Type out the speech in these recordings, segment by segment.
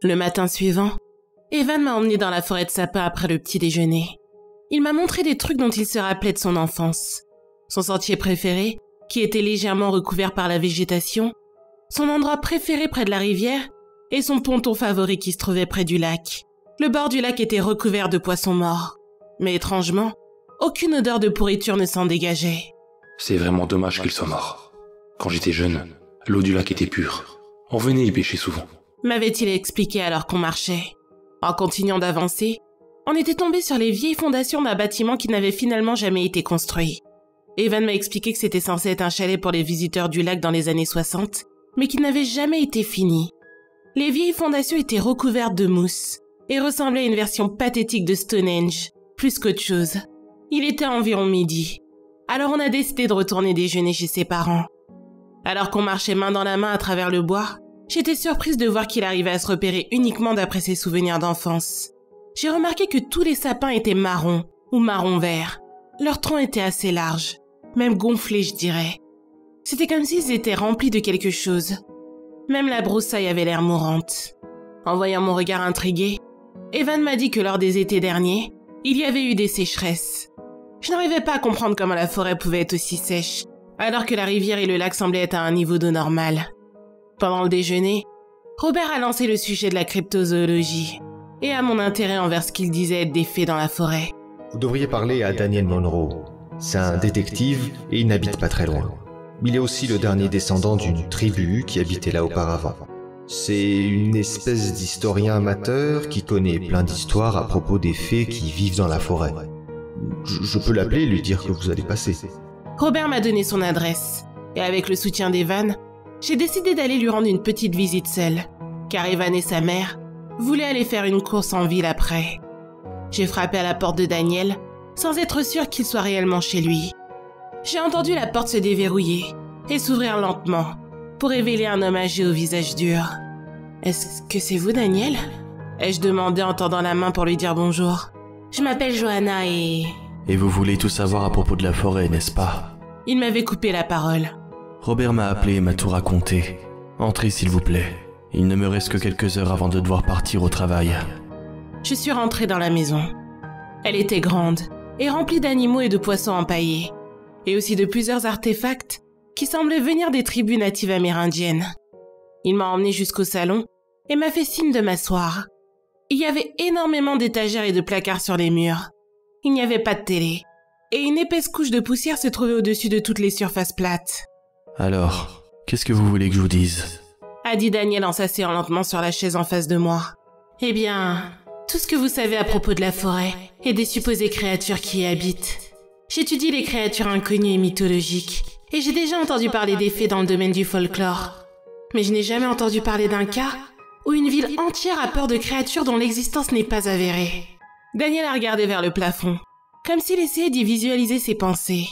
Le matin suivant, Evan m'a emmené dans la forêt de sapins après le petit déjeuner. Il m'a montré des trucs dont il se rappelait de son enfance. Son sentier préféré, qui était légèrement recouvert par la végétation, son endroit préféré près de la rivière et son ponton favori qui se trouvait près du lac. Le bord du lac était recouvert de poissons morts. Mais étrangement, aucune odeur de pourriture ne s'en dégageait. C'est vraiment dommage qu'ils soient morts. Quand j'étais jeune, l'eau du lac était pure. On venait y pêcher souvent. M'avait-il expliqué alors qu'on marchait. En continuant d'avancer, on était tombé sur les vieilles fondations d'un bâtiment qui n'avait finalement jamais été construit. Evan m'a expliqué que c'était censé être un chalet pour les visiteurs du lac dans les années 60, mais qui n'avait jamais été fini. Les vieilles fondations étaient recouvertes de mousse et ressemblaient à une version pathétique de Stonehenge, plus qu'autre chose. Il était environ midi. Alors on a décidé de retourner déjeuner chez ses parents. Alors qu'on marchait main dans la main à travers le bois, j'étais surprise de voir qu'il arrivait à se repérer uniquement d'après ses souvenirs d'enfance. J'ai remarqué que tous les sapins étaient marrons ou marron-vert. Leur tronc était assez large, même gonflé je dirais. C'était comme s'ils étaient remplis de quelque chose. Même la broussaille avait l'air mourante. En voyant mon regard intrigué, Evan m'a dit que lors des étés derniers, il y avait eu des sécheresses. Je n'arrivais pas à comprendre comment la forêt pouvait être aussi sèche, alors que la rivière et le lac semblaient être à un niveau d'eau normal. Pendant le déjeuner, Robert a lancé le sujet de la cryptozoologie et à mon intérêt envers ce qu'il disait être des fées dans la forêt. Vous devriez parler à Daniel Monroe. C'est un détective et il n'habite pas très loin. Il est aussi le dernier descendant d'une tribu qui habitait là auparavant. C'est une espèce d'historien amateur qui connaît plein d'histoires à propos des fées qui vivent dans la forêt. Je peux l'appeler et lui dire que vous allez passer. Robert m'a donné son adresse et avec le soutien d'Evan, j'ai décidé d'aller lui rendre une petite visite seule, car Evan et sa mère voulaient aller faire une course en ville après. J'ai frappé à la porte de Daniel sans être sûre qu'il soit réellement chez lui. J'ai entendu la porte se déverrouiller et s'ouvrir lentement pour révéler un homme âgé au visage dur. « Est-ce que c'est vous, Daniel ?» ai-je demandé en tendant la main pour lui dire bonjour. « Je m'appelle Johanna et... » Et vous voulez tout savoir à propos de la forêt, n'est-ce pas? Il m'avait coupé la parole. Robert m'a appelé et m'a tout raconté. Entrez s'il vous plaît. Il ne me reste que quelques heures avant de devoir partir au travail. Je suis rentrée dans la maison. Elle était grande et remplie d'animaux et de poissons empaillés, et aussi de plusieurs artefacts qui semblaient venir des tribus natives amérindiennes. Il m'a emmenée jusqu'au salon et m'a fait signe de m'asseoir. Il y avait énormément d'étagères et de placards sur les murs. Il n'y avait pas de télé, et une épaisse couche de poussière se trouvait au-dessus de toutes les surfaces plates. « Alors, qu'est-ce que vous voulez que je vous dise ?» a dit Daniel en s'asseyant lentement sur la chaise en face de moi. « Eh bien, tout ce que vous savez à propos de la forêt et des supposées créatures qui y habitent. J'étudie les créatures inconnues et mythologiques, et j'ai déjà entendu parler des fées dans le domaine du folklore. Mais je n'ai jamais entendu parler d'un cas où une ville entière a peur de créatures dont l'existence n'est pas avérée. » Daniel a regardé vers le plafond, comme s'il essayait d'y visualiser ses pensées.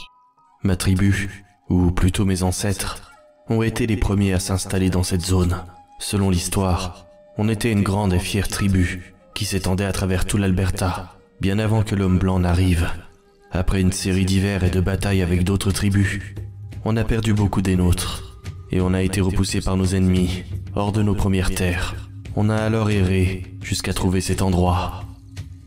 Ma tribu, ou plutôt mes ancêtres, ont été les premiers à s'installer dans cette zone. Selon l'histoire, on était une grande et fière tribu qui s'étendait à travers tout l'Alberta, bien avant que l'homme blanc n'arrive. Après une série d'hivers et de batailles avec d'autres tribus, on a perdu beaucoup des nôtres, et on a été repoussés par nos ennemis, hors de nos premières terres. On a alors erré jusqu'à trouver cet endroit.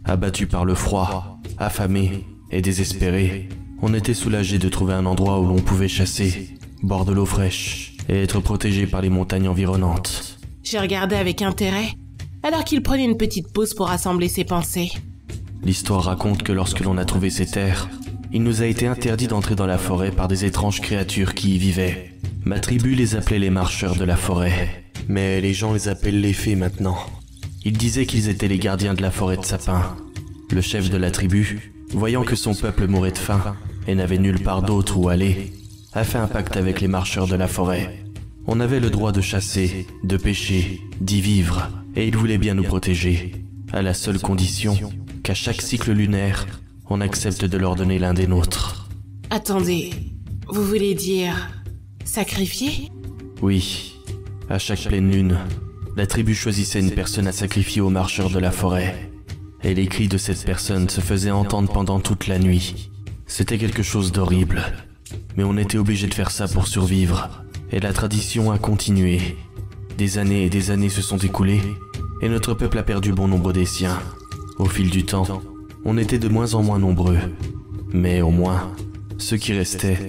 Abattus par le froid, affamés et désespérés, on était soulagés de trouver un endroit où l'on pouvait chasser, boire de l'eau fraîche et être protégé par les montagnes environnantes. J'ai regardé avec intérêt, alors qu'il prenait une petite pause pour rassembler ses pensées. L'histoire raconte que lorsque l'on a trouvé ces terres, il nous a été interdit d'entrer dans la forêt par des étranges créatures qui y vivaient. Ma tribu les appelait les marcheurs de la forêt, mais les gens les appellent les fées maintenant. Ils disaient qu'ils étaient les gardiens de la forêt de sapins. Le chef de la tribu, voyant que son peuple mourait de faim et n'avait nulle part d'autre où aller, a fait un pacte avec les marcheurs de la forêt. On avait le droit de chasser, de pêcher, d'y vivre, et il voulait bien nous protéger, à la seule condition qu'à chaque cycle lunaire, on accepte de leur donner l'un des nôtres. Attendez, vous voulez dire sacrifier? Oui, à chaque pleine lune, la tribu choisissait une personne à sacrifier aux marcheurs de la forêt, et les cris de cette personne se faisaient entendre pendant toute la nuit. C'était quelque chose d'horrible, Mais on était obligé de faire ça pour survivre. Et la tradition a continué. Des années et des années se sont écoulées, et notre peuple a perdu bon nombre des siens. Au fil du temps, on était de moins en moins nombreux. Mais au moins, ceux qui restaient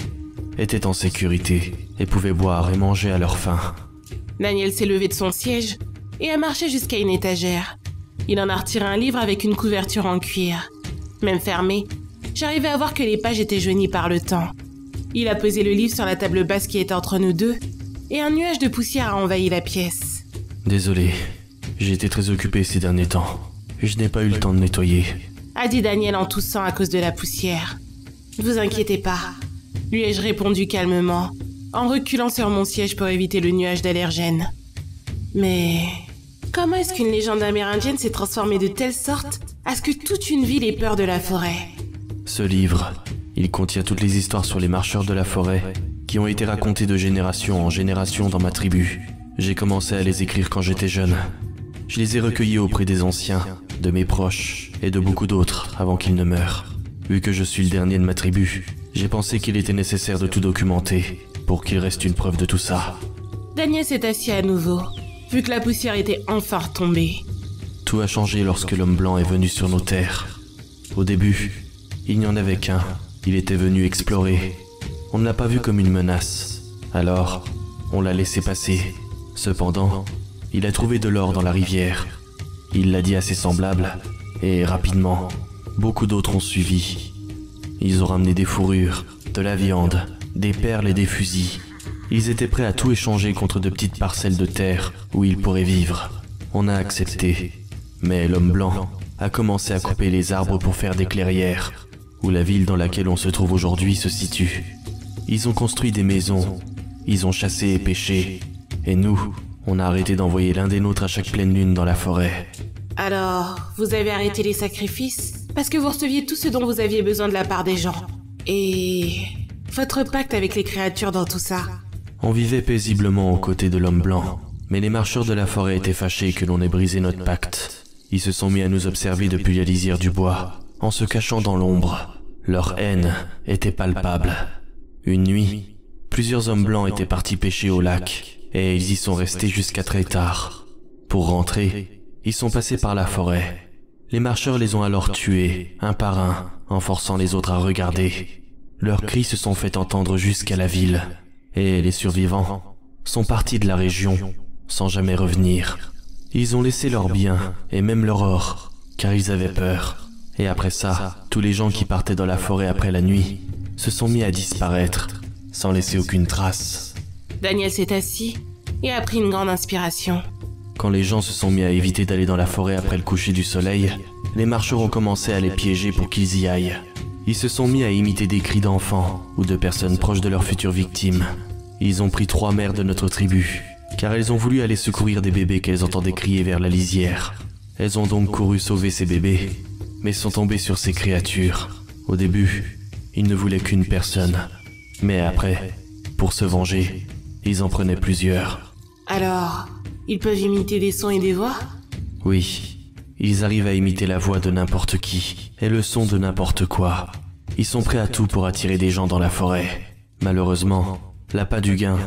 étaient en sécurité et pouvaient boire et manger à leur faim. Daniel s'est levé de son siège et a marché jusqu'à une étagère. Il en a retiré un livre avec une couverture en cuir. Même fermé, j'arrivais à voir que les pages étaient jaunies par le temps. Il a posé le livre sur la table basse qui était entre nous deux, et un nuage de poussière a envahi la pièce. Désolé, j'ai été très occupé ces derniers temps. Je n'ai pas eu le temps de nettoyer. A dit Daniel en toussant à cause de la poussière. Ne vous inquiétez pas, lui ai-je répondu calmement, en reculant sur mon siège pour éviter le nuage d'allergènes. Mais comment est-ce qu'une légende amérindienne s'est transformée de telle sorte à ce que toute une ville ait peur de la forêt? Ce livre, il contient toutes les histoires sur les marcheurs de la forêt qui ont été racontées de génération en génération dans ma tribu. J'ai commencé à les écrire quand j'étais jeune. Je les ai recueillis auprès des anciens, de mes proches et de beaucoup d'autres avant qu'ils ne meurent. Vu que je suis le dernier de ma tribu, j'ai pensé qu'il était nécessaire de tout documenter pour qu'il reste une preuve de tout ça. Daniel s'est assis à nouveau, vu que la poussière était enfin retombée. Tout a changé lorsque l'homme blanc est venu sur nos terres. Au début, il n'y en avait qu'un. Il était venu explorer. On ne l'a pas vu comme une menace. Alors, on l'a laissé passer. Cependant, il a trouvé de l'or dans la rivière. Il l'a dit à ses semblables, et rapidement, beaucoup d'autres ont suivi. Ils ont ramené des fourrures, de la viande, des perles et des fusils. Ils étaient prêts à tout échanger contre de petites parcelles de terre où ils pourraient vivre. On a accepté. Mais l'homme blanc a commencé à couper les arbres pour faire des clairières, où la ville dans laquelle on se trouve aujourd'hui se situe. Ils ont construit des maisons, ils ont chassé et pêché, et nous, on a arrêté d'envoyer l'un des nôtres à chaque pleine lune dans la forêt. Alors, vous avez arrêté les sacrifices parce que vous receviez tout ce dont vous aviez besoin de la part des gens. Et votre pacte avec les créatures dans tout ça? On vivait paisiblement aux côtés de l'homme blanc, mais les marcheurs de la forêt étaient fâchés que l'on ait brisé notre pacte. Ils se sont mis à nous observer depuis la lisière du bois, en se cachant dans l'ombre. Leur haine était palpable. Une nuit, plusieurs hommes blancs étaient partis pêcher au lac, et ils y sont restés jusqu'à très tard. Pour rentrer, ils sont passés par la forêt. Les marcheurs les ont alors tués, un par un, en forçant les autres à regarder. Leurs cris se sont fait entendre jusqu'à la ville, et les survivants sont partis de la région sans jamais revenir. Ils ont laissé leurs biens et même leur or, car ils avaient peur. Et après ça, tous les gens qui partaient dans la forêt après la nuit se sont mis à disparaître, sans laisser aucune trace. Daniel s'est assis et a pris une grande inspiration. Quand les gens se sont mis à éviter d'aller dans la forêt après le coucher du soleil, les marcheurs ont commencé à les piéger pour qu'ils y aillent. Ils se sont mis à imiter des cris d'enfants ou de personnes proches de leurs futures victimes. Ils ont pris 3 mères de notre tribu, car elles ont voulu aller secourir des bébés qu'elles entendaient crier vers la lisière. Elles ont donc couru sauver ces bébés, mais sont tombées sur ces créatures. Au début, ils ne voulaient qu'une personne, mais après, pour se venger, ils en prenaient plusieurs. Alors, ils peuvent imiter des sons et des voix? Oui, ils arrivent à imiter la voix de n'importe qui, et le son de n'importe quoi. Ils sont prêts à tout pour attirer des gens dans la forêt. Malheureusement, l'appât du gain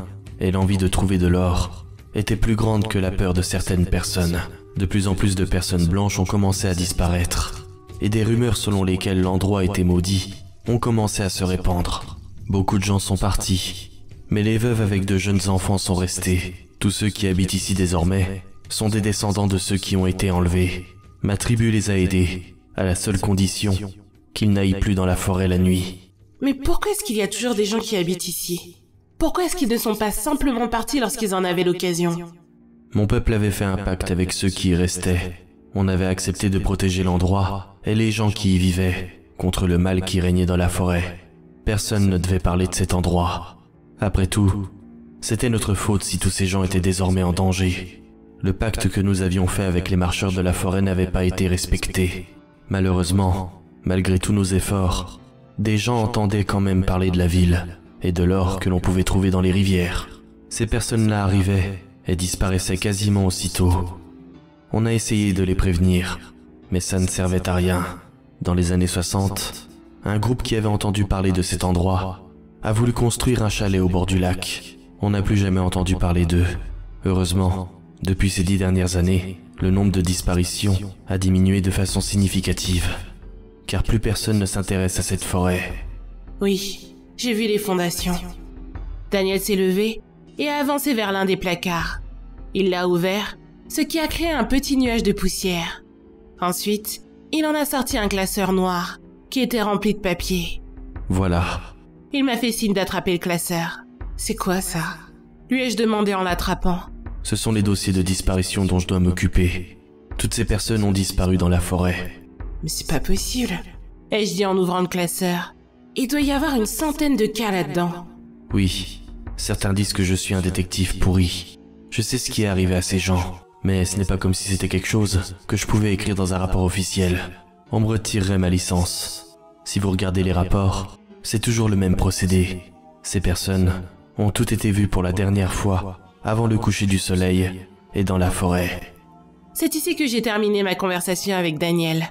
et l'envie de trouver de l'or étaient plus grandes que la peur de certaines personnes. De plus en plus de personnes blanches ont commencé à disparaître, et des rumeurs selon lesquelles l'endroit était maudit ont commencé à se répandre. Beaucoup de gens sont partis, mais les veuves avec de jeunes enfants sont restées. Tous ceux qui habitent ici désormais sont des descendants de ceux qui ont été enlevés. Ma tribu les a aidés, à la seule condition qu'ils n'aillent plus dans la forêt la nuit. Mais pourquoi est-ce qu'il y a toujours des gens qui habitent ici? Pourquoi est-ce qu'ils ne sont pas simplement partis lorsqu'ils en avaient l'occasion? Mon peuple avait fait un pacte avec ceux qui y restaient. On avait accepté de protéger l'endroit et les gens qui y vivaient contre le mal qui régnait dans la forêt. Personne ne devait parler de cet endroit. Après tout, c'était notre faute si tous ces gens étaient désormais en danger. Le pacte que nous avions fait avec les marcheurs de la forêt n'avait pas été respecté. Malheureusement, malgré tous nos efforts, des gens entendaient quand même parler de la ville et de l'or que l'on pouvait trouver dans les rivières. Ces personnes-là arrivaient et disparaissaient quasiment aussitôt. On a essayé de les prévenir, mais ça ne servait à rien. Dans les années 60, un groupe qui avait entendu parler de cet endroit a voulu construire un chalet au bord du lac. On n'a plus jamais entendu parler d'eux. Heureusement, depuis ces 10 dernières années, le nombre de disparitions a diminué de façon significative, car plus personne ne s'intéresse à cette forêt. Oui, j'ai vu les fondations. Daniel s'est levé et a avancé vers l'un des placards. Il l'a ouvert, ce qui a créé un petit nuage de poussière. Ensuite, il en a sorti un classeur noir qui était rempli de papier. Voilà. Il m'a fait signe d'attraper le classeur. C'est quoi ça? Lui ai-je demandé en l'attrapant. Ce sont les dossiers de disparition dont je dois m'occuper. Toutes ces personnes ont disparu dans la forêt. Mais c'est pas possible. Ai-je dit en ouvrant le classeur. Il doit y avoir une centaine de cas là-dedans. Oui, certains disent que je suis un détective pourri. Je sais ce qui est arrivé à ces gens, mais ce n'est pas comme si c'était quelque chose que je pouvais écrire dans un rapport officiel. On me retirerait ma licence. Si vous regardez les rapports, c'est toujours le même procédé. Ces personnes ont toutes été vues pour la dernière fois, avant le coucher du soleil, et dans la forêt. C'est ici que j'ai terminé ma conversation avec Daniel,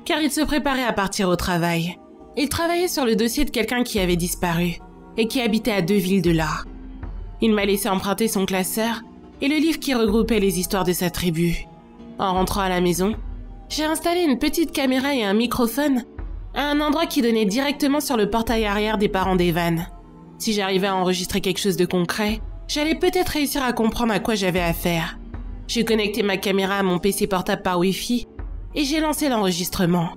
car il se préparait à partir au travail. Il travaillait sur le dossier de quelqu'un qui avait disparu, et qui habitait à 2 villes de là. Il m'a laissé emprunter son classeur, et le livre qui regroupait les histoires de sa tribu. En rentrant à la maison, j'ai installé une petite caméra et un microphone à un endroit qui donnait directement sur le portail arrière des parents d'Evan. Si j'arrivais à enregistrer quelque chose de concret, j'allais peut-être réussir à comprendre à quoi j'avais affaire. J'ai connecté ma caméra à mon PC portable par Wi-Fi et j'ai lancé l'enregistrement.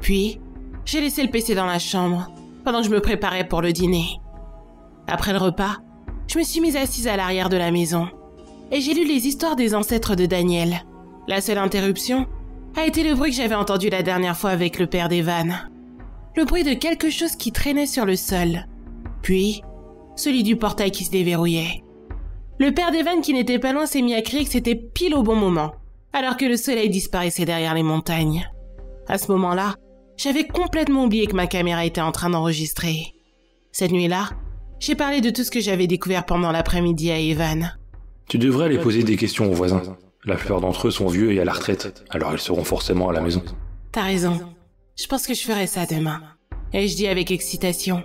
Puis, j'ai laissé le PC dans la chambre pendant que je me préparais pour le dîner. Après le repas, je me suis mise assise à l'arrière de la maison et j'ai lu les histoires des ancêtres de Daniel. La seule interruption a été le bruit que j'avais entendu la dernière fois avec le père d'Evan. Le bruit de quelque chose qui traînait sur le sol. Puis, celui du portail qui se déverrouillait. Le père d'Evan qui n'était pas loin s'est mis à crier que c'était pile au bon moment, alors que le soleil disparaissait derrière les montagnes. À ce moment-là, j'avais complètement oublié que ma caméra était en train d'enregistrer. Cette nuit-là, j'ai parlé de tout ce que j'avais découvert pendant l'après-midi à Evan. Tu devrais aller poser des questions aux voisins. La plupart d'entre eux sont vieux et à la retraite, alors ils seront forcément à la maison. T'as raison. Je pense que je ferai ça demain. Et je dis avec excitation.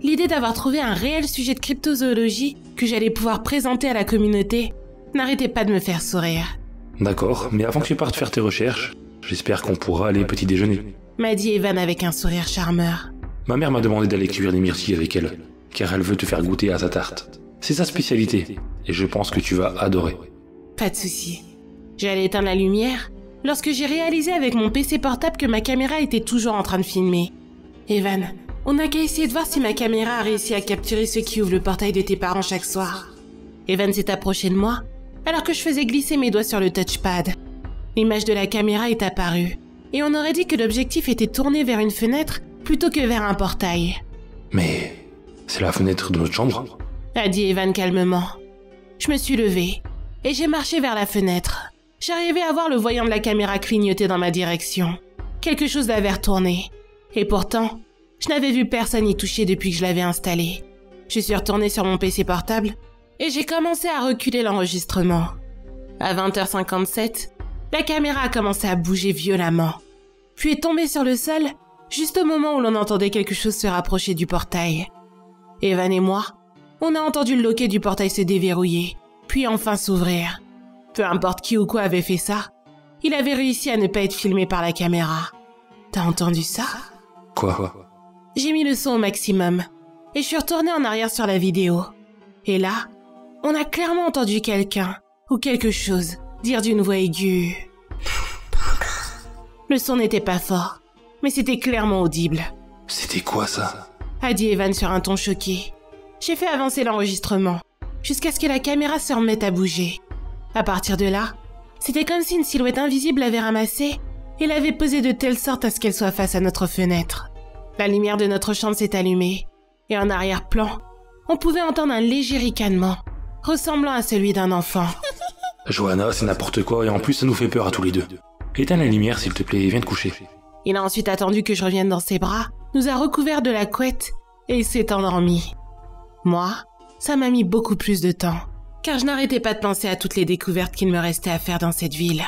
L'idée d'avoir trouvé un réel sujet de cryptozoologie que j'allais pouvoir présenter à la communauté n'arrêtait pas de me faire sourire. D'accord, mais avant que tu partes faire tes recherches, j'espère qu'on pourra aller petit déjeuner. M'a dit Evan avec un sourire charmeur. Ma mère m'a demandé d'aller cuire des myrtilles avec elle, car elle veut te faire goûter à sa tarte. C'est sa spécialité, et je pense que tu vas adorer. Pas de souci. J'allais éteindre la lumière lorsque j'ai réalisé avec mon PC portable que ma caméra était toujours en train de filmer. Evan, on n'a qu'à essayer de voir si ma caméra a réussi à capturer ceux qui ouvrent le portail de tes parents chaque soir. Evan s'est approché de moi alors que je faisais glisser mes doigts sur le touchpad. L'image de la caméra est apparue et on aurait dit que l'objectif était tourné vers une fenêtre plutôt que vers un portail. Mais c'est la fenêtre de notre chambre ? A dit Evan calmement. Je me suis levée et j'ai marché vers la fenêtre. J'arrivais à voir le voyant de la caméra clignoter dans ma direction. Quelque chose l'avait retourné. Et pourtant, je n'avais vu personne y toucher depuis que je l'avais installé. Je suis retournée sur mon PC portable et j'ai commencé à reculer l'enregistrement. À 20h57, la caméra a commencé à bouger violemment, puis est tombée sur le sol juste au moment où l'on entendait quelque chose se rapprocher du portail. Evan et moi, on a entendu le loquet du portail se déverrouiller, puis enfin s'ouvrir. Peu importe qui ou quoi avait fait ça, il avait réussi à ne pas être filmé par la caméra. T'as entendu ça ? Quoi ? J'ai mis le son au maximum et je suis retournée en arrière sur la vidéo. Et là, on a clairement entendu quelqu'un ou quelque chose dire d'une voix aiguë. Le son n'était pas fort, mais c'était clairement audible. C'était quoi ça ? A dit Evan sur un ton choqué. J'ai fait avancer l'enregistrement jusqu'à ce que la caméra se remette à bouger. À partir de là, c'était comme si une silhouette invisible l'avait ramassée et l'avait posée de telle sorte à ce qu'elle soit face à notre fenêtre. La lumière de notre chambre s'est allumée et en arrière-plan, on pouvait entendre un léger ricanement, ressemblant à celui d'un enfant. Johanna, c'est n'importe quoi et en plus ça nous fait peur à tous les deux. Éteins la lumière s'il te plaît et viens te coucher. Il a ensuite attendu que je revienne dans ses bras, nous a recouverts de la couette et il s'est endormi. Moi, ça m'a mis beaucoup plus de temps, car je n'arrêtais pas de penser à toutes les découvertes qu'il me restait à faire dans cette ville.